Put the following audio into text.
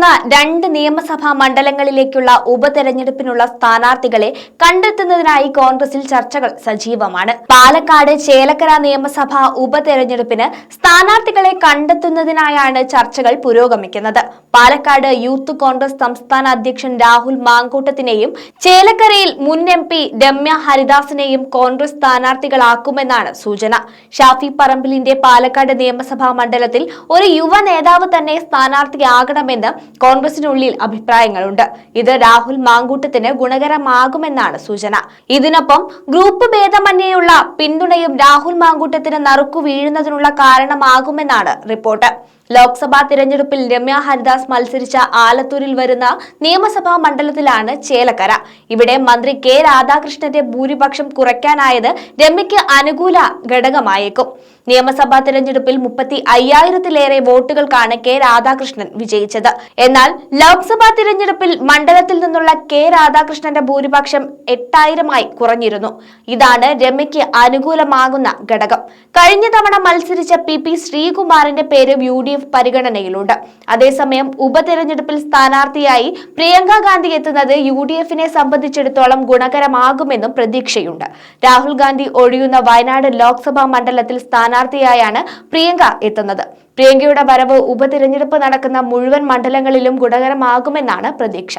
നടക്കുന്ന 2 നിയമസഭാ മണ്ഡലങ്ങളിലേക്കുള്ള ഉപതെരഞ്ഞെടുപ്പിനുള്ള സ്ഥാനാർത്ഥികളെ കണ്ടെത്തുന്നതിനായി കോൺഗ്രസിൽ ചർച്ചകൾ സജീവമാണ്. പാലക്കാട് ചേലക്കര നിയമസഭാ ഉപതെരഞ്ഞെടുപ്പിന് സ്ഥാനാർത്ഥികളെ കണ്ടെത്തുന്നതിനായാണ് ചർച്ചകൾ പുരോഗമിക്കുന്നത്. പാലക്കാട് യൂത്ത് കോൺഗ്രസ് സംസ്ഥാന അധ്യക്ഷൻ രാഹുൽ മാങ്കൂട്ടത്തിനെയും ചേലക്കരയിൽ മുൻ MP രമ്യ ഹരിദാസിനെയും കോൺഗ്രസ് സ്ഥാനാർത്ഥികളാക്കുമെന്നാണ് സൂചന. ഷാഫി പറമ്പിലിന്റെ പാലക്കാട് നിയമസഭാ മണ്ഡലത്തിൽ ഒരു യുവ നേതാവ് തന്നെ സ്ഥാനാർത്ഥിയാകണമെന്ന് കോൺഗ്രസിനുള്ളിൽ അഭിപ്രായങ്ങളുണ്ട്. ഇത് രാഹുൽ മാങ്കൂട്ടത്തിന് ഗുണകരമാകുമെന്നാണ് സൂചന. ഇതിനൊപ്പം ഗ്രൂപ്പ് ഭേദമന്യേയുള്ള പിന്തുണയും രാഹുൽ മാങ്കൂട്ടത്തിന് നറുക്കു വീഴുന്നതിനുള്ള കാരണമാകുമെന്നാണ് റിപ്പോർട്ട്. ലോക്സഭാ തിരഞ്ഞെടുപ്പിൽ രമ്യ ഹരിദാസ് മത്സരിച്ച ആലത്തൂരിൽ വരുന്ന നിയമസഭാ മണ്ഡലത്തിലാണ് ചേലക്കര. ഇവിടെ മന്ത്രി കെ രാധാകൃഷ്ണന്റെ ഭൂരിപക്ഷം കുറയ്ക്കാനായത് രമ്യയ്ക്ക് അനുകൂല ഘടകമായേക്കും. നിയമസഭാ തിരഞ്ഞെടുപ്പിൽ 35,000-ലേറെ വോട്ടുകൾക്കാണ് കെ രാധാകൃഷ്ണൻ വിജയിച്ചത്. എന്നാൽ ലോക്സഭാ തിരഞ്ഞെടുപ്പിൽ മണ്ഡലത്തിൽ നിന്നുള്ള കെ രാധാകൃഷ്ണന്റെ ഭൂരിപക്ഷം 8,000-ആയി കുറഞ്ഞിരുന്നു. ഇതാണ് രമ്യയ്ക്ക് അനുകൂലമാകുന്ന ഘടകം. കഴിഞ്ഞ തവണ മത്സരിച്ച PP ശ്രീകുമാറിന്റെ പേര് UDF പരിഗണനയിലുണ്ട്. അതേസമയം ഉപതെരഞ്ഞെടുപ്പിൽ സ്ഥാനാർത്ഥിയായി പ്രിയങ്ക ഗാന്ധി എത്തുന്നത് UDF-നെ സംബന്ധിച്ചിടത്തോളം ഗുണകരമാകുമെന്നും പ്രതീക്ഷയുണ്ട്. രാഹുൽ ഗാന്ധി ഒഴിയുന്ന വയനാട് ലോക്സഭാ മണ്ഡലത്തിൽ സ്ഥാനാർത്ഥിയായാണ് പ്രിയങ്ക എത്തുന്നത്. പ്രിയങ്കയുടെ വരവ് ഉപതെരഞ്ഞെടുപ്പ് നടക്കുന്ന മുഴുവൻ മണ്ഡലങ്ങളിലും ഗുണകരമാകുമെന്നാണ് പ്രതീക്ഷ.